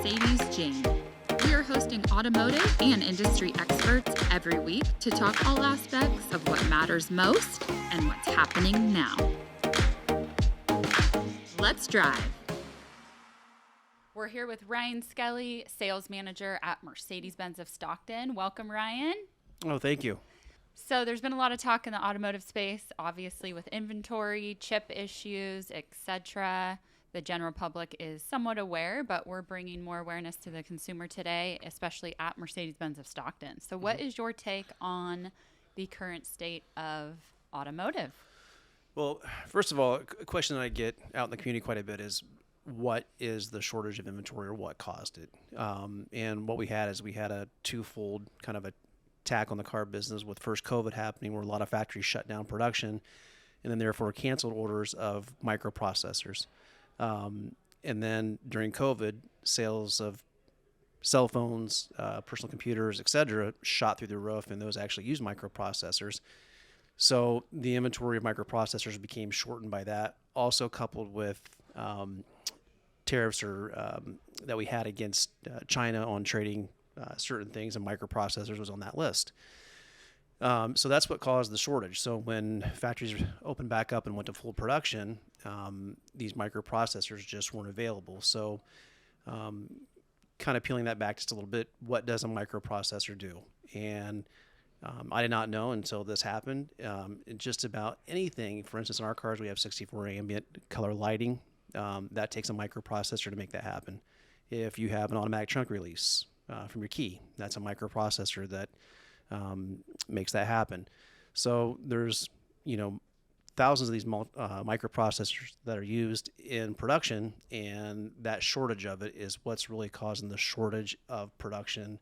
Mercedes Jeannie. We are hosting automotive and industry experts every week to talk all aspects of what matters most and what's happening now. Let's drive. We're here with Ryan Skelly, sales manager at Mercedes-Benz of Stockton. Welcome, Ryan. Oh, thank you. So there's been a lot of talk in the automotive space, obviously with inventory, chip issues, etc. The general public is somewhat aware, but we're bringing more awareness to the consumer today, especially at Mercedes-Benz of Stockton. So what is your take on the current state of automotive? Well, first of all, a question that I get out in the community quite a bit is, what is the shortage of inventory or what caused it? And what we had is we had a twofold kind of attack on the car business with first COVID happening, where a lot of factories shut down production and then therefore canceled orders of microprocessors. And then during COVID, sales of cell phones, personal computers, etc., shot through the roof, and those actually used microprocessors. So the inventory of microprocessors became shortened by that, also coupled with tariffs that we had against China on trading certain things, and microprocessors was on that list. So that's what caused the shortage. So when factories opened back up and went to full production, these microprocessors just weren't available. So kind of peeling that back just a little bit, what does a microprocessor do? And I did not know until this happened. Just about anything, for instance, in our cars, we have 64 ambient color lighting. That takes a microprocessor to make that happen. If you have an automatic trunk release from your key, that's a microprocessor that makes that happen. So there's, thousands of these microprocessors that are used in production, and that shortage of it is what's really causing the shortage of production,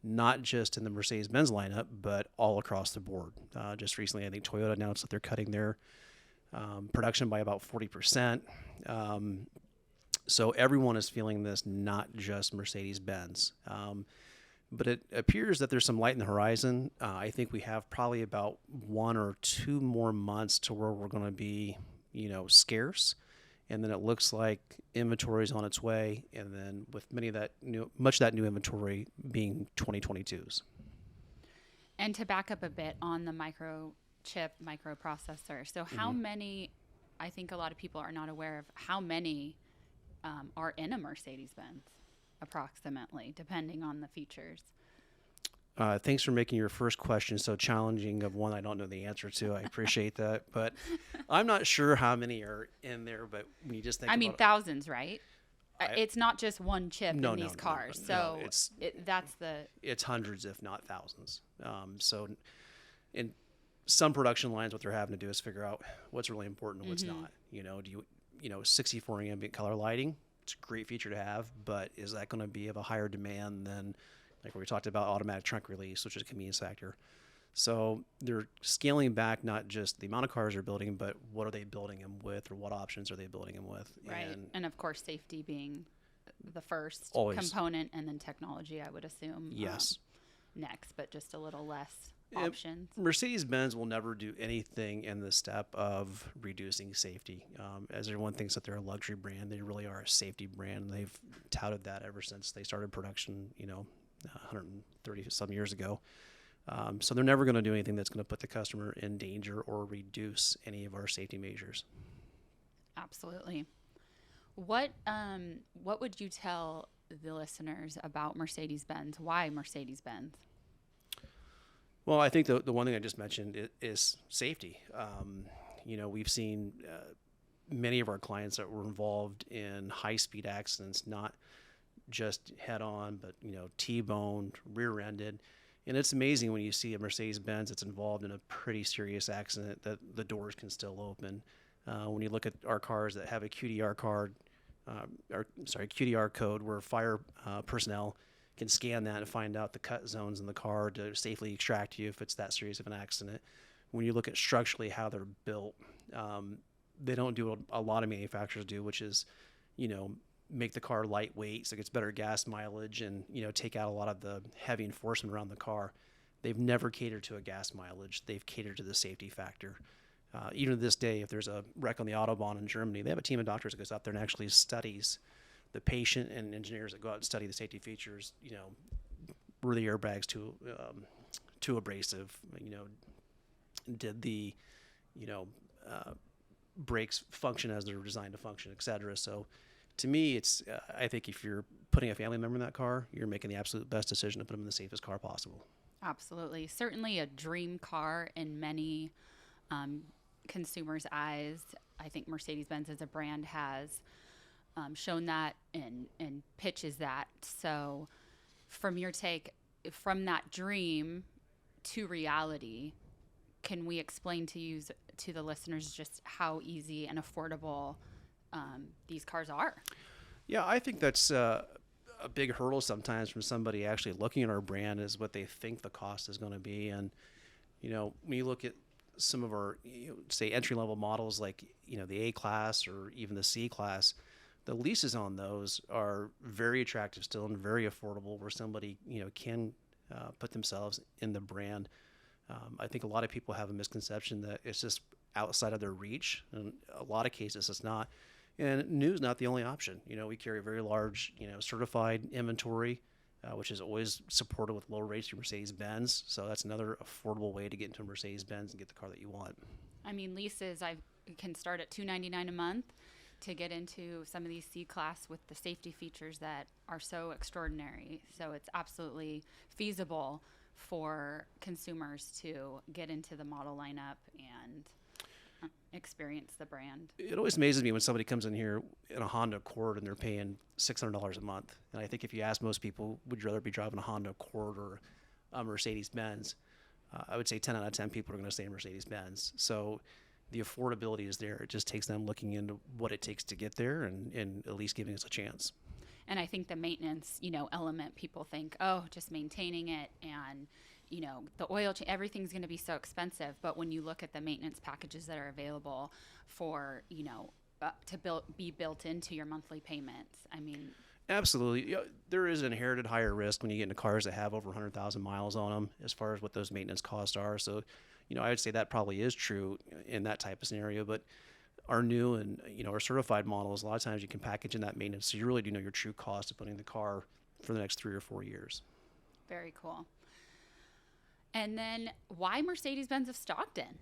not just in the Mercedes-Benz lineup, but all across the board. Just recently, I think Toyota announced that they're cutting their production by about 40%. So everyone is feeling this, not just Mercedes-Benz. But it appears that there's some light in the horizon. I think we have probably about 1 or 2 more months to where we're going to be, scarce. And then it looks like inventory is on its way. And then with much of that new inventory being 2022s. And to back up a bit on the microprocessor. So how many, I think a lot of people are not aware of how many are in a Mercedes-Benz, approximately, depending on the features. Thanks for making your first question so challenging, of one I don't know the answer to. I appreciate that. But I'm not sure how many are in there, but when you just think about thousands, right? It's not just one chip in these cars. No, it's hundreds, if not thousands. So in some production lines, what they're having to do is figure out what's really important and what's not. Do you 64 ambient color lighting? It's a great feature to have, but is that going to be of a higher demand than, like we talked about, automatic trunk release, which is a convenience factor? So they're scaling back not just the amount of cars they're building, but what are they building them with, or what options are they building them with? Right, and of course safety being the first always component, and then technology, I would assume, yes, next, but just a little less options. Mercedes-Benz will never do anything in the step of reducing safety. As everyone thinks that they're a luxury brand, they really are a safety brand. They've touted that ever since they started production, 130 some years ago. So they're never going to do anything that's going to put the customer in danger or reduce any of our safety measures. Absolutely. What would you tell the listeners about Mercedes-Benz? Why Mercedes-Benz? Well, I think the one thing I just mentioned is safety. We've seen many of our clients that were involved in high-speed accidents, not just head-on, but, T-boned, rear-ended. And it's amazing when you see a Mercedes-Benz that's involved in a pretty serious accident that the doors can still open. When you look at our cars that have a QDR code, where fire personnel can scan that and find out the cut zones in the car to safely extract you if it's that serious of an accident. When you look at structurally how they're built, they don't do what a lot of manufacturers do, which is, make the car lightweight so it gets better gas mileage and, take out a lot of the heavy enforcement around the car. They've never catered to a gas mileage. They've catered to the safety factor. Even to this day, if there's a wreck on the Autobahn in Germany, they have a team of doctors that goes out there and actually studies the patient and engineers that go out and study the safety features, were the airbags too abrasive? Did the, brakes function as they're designed to function, et cetera? So to me, it's I think if you're putting a family member in that car, you're making the absolute best decision to put them in the safest car possible. Absolutely. Certainly a dream car in many consumers' eyes. I think Mercedes-Benz as a brand has shown that and pitches that. So from your take, from that dream to reality, can we explain to the listeners just how easy and affordable these cars are? Yeah, I think that's a big hurdle sometimes from somebody actually looking at our brand is what they think the cost is going to be. And, when you look at some of our, say, entry-level models like, the A-Class or even the C-Class, the leases on those are very attractive still and very affordable where somebody, can put themselves in the brand. I think a lot of people have a misconception that it's just outside of their reach. In a lot of cases, it's not. And new is not the only option. We carry a very large, certified inventory, which is always supported with low rates through Mercedes-Benz. So that's another affordable way to get into a Mercedes-Benz and get the car that you want. I mean, leases can start at $299 a month to get into some of these C-Class with the safety features that are so extraordinary. So it's absolutely feasible for consumers to get into the model lineup and experience the brand. It always amazes me when somebody comes in here in a Honda Accord and they're paying $600 a month. And I think if you ask most people, would you rather be driving a Honda Accord or a Mercedes-Benz? I would say 10 out of 10 people are going to say Mercedes-Benz. So the affordability is there. It just takes them looking into what it takes to get there and at least giving us a chance. And I think the maintenance, element, people think, oh, just maintaining it and, the oil, everything's going to be so expensive. But when you look at the maintenance packages that are available for, be built into your monthly payments, I mean. Absolutely. There is an inherited higher risk when you get into cars that have over 100,000 miles on them as far as what those maintenance costs are. So, I would say that probably is true in that type of scenario. But our new and, our certified models, a lot of times you can package in that maintenance. So you really do know your true cost of putting the car for the next 3 or 4 years. Very cool. And then why Mercedes-Benz of Stockton?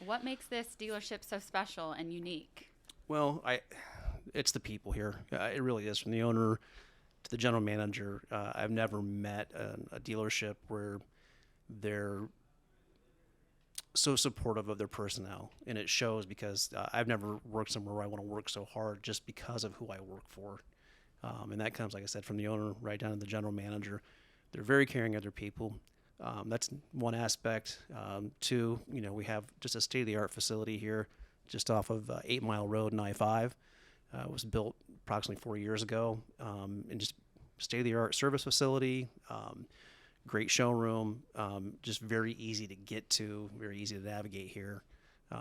What makes this dealership so special and unique? Well, it's the people here. It really is. From the owner to the general manager, I've never met a dealership where they're so supportive of their personnel. And it shows because I've never worked somewhere where I want to work so hard just because of who I work for. And that comes, like I said, from the owner right down to the general manager. They're very caring of their people. That's one aspect. Two, we have just a state-of-the-art facility here just off of 8 Mile Road and I-5. It was built approximately 4 years ago. And just state-of-the-art service facility, great showroom, just very easy to get to, very easy to navigate here,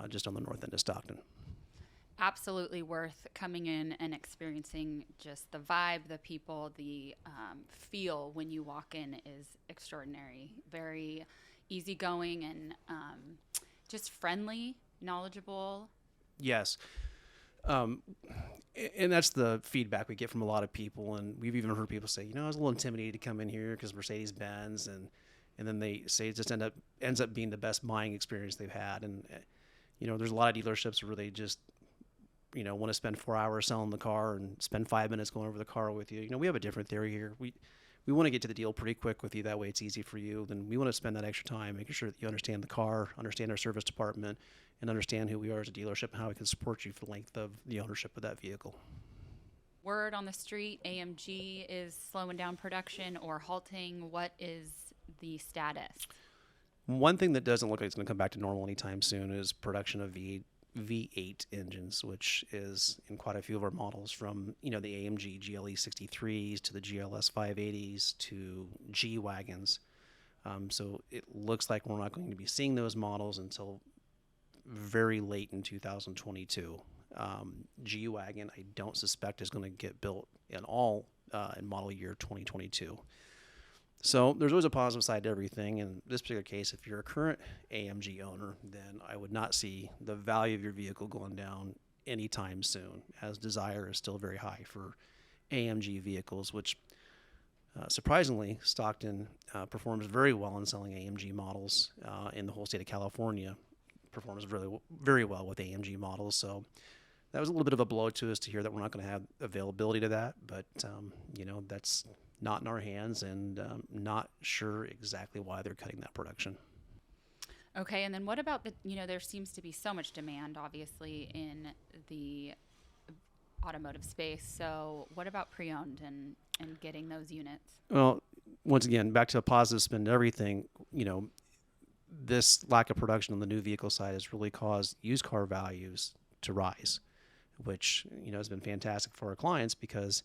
just on the north end of Stockton. Absolutely worth coming in and experiencing. Just the vibe, the people, the feel when you walk in is extraordinary. Very easygoing and just friendly, knowledgeable. Yes. And that's the feedback we get from a lot of people. And we've even heard people say, I was a little intimidated to come in here because Mercedes-Benz. And then they say it just ends up being the best buying experience they've had. And, there's a lot of dealerships where they just, want to spend 4 hours selling the car and spend 5 minutes going over the car with you. We have a different theory here. We want to get to the deal pretty quick with you. That way it's easy for you. Then we want to spend that extra time making sure that you understand the car, understand our service department, and understand who we are as a dealership and how we can support you for the length of the ownership of that vehicle. Word on the street, AMG is slowing down production or halting. What is the status? One thing that doesn't look like it's going to come back to normal anytime soon is production of V8 engines, which is in quite a few of our models from, the AMG GLE 63s to the GLS 580s to G-Wagons. So it looks like we're not going to be seeing those models until very late in 2022. G-Wagon, I don't suspect is going to get built in model year 2022. So there's always a positive side to everything. In this particular case, if you're a current AMG owner, then I would not see the value of your vehicle going down anytime soon, as desire is still very high for AMG vehicles, which surprisingly, Stockton performs very well in selling AMG models in the whole state of California. Performs really very well with AMG models. So that was a little bit of a blow to us to hear that we're not going to have availability to that. But, that's not in our hands, and not sure exactly why they're cutting that production. Okay, and then what about there seems to be so much demand, obviously, in the automotive space. So what about pre-owned and getting those units? Well, once again, back to a positive spin to everything, this lack of production on the new vehicle side has really caused used car values to rise, which, has been fantastic for our clients, because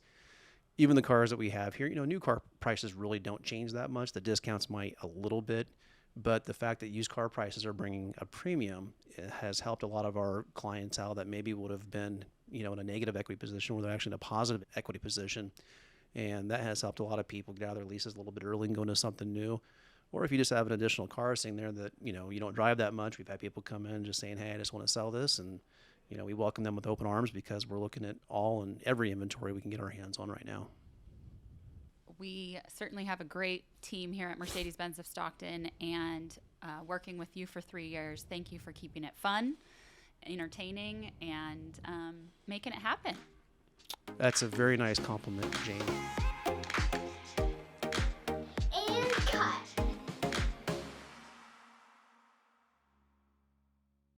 even the cars that we have here, new car prices really don't change that much. The discounts might a little bit, but the fact that used car prices are bringing a premium has helped a lot of our clientele that maybe would have been, in a negative equity position, where they're actually in a positive equity position. And that has helped a lot of people get out of their leases a little bit early and go into something new. Or if you just have an additional car sitting there that, you don't drive that much, we've had people come in just saying, hey, I just want to sell this. And, we welcome them with open arms, because we're looking at all and every inventory we can get our hands on right now. We certainly have a great team here at Mercedes-Benz of Stockton, and working with you for 3 years. Thank you for keeping it fun, entertaining, and making it happen. That's a very nice compliment, Jane.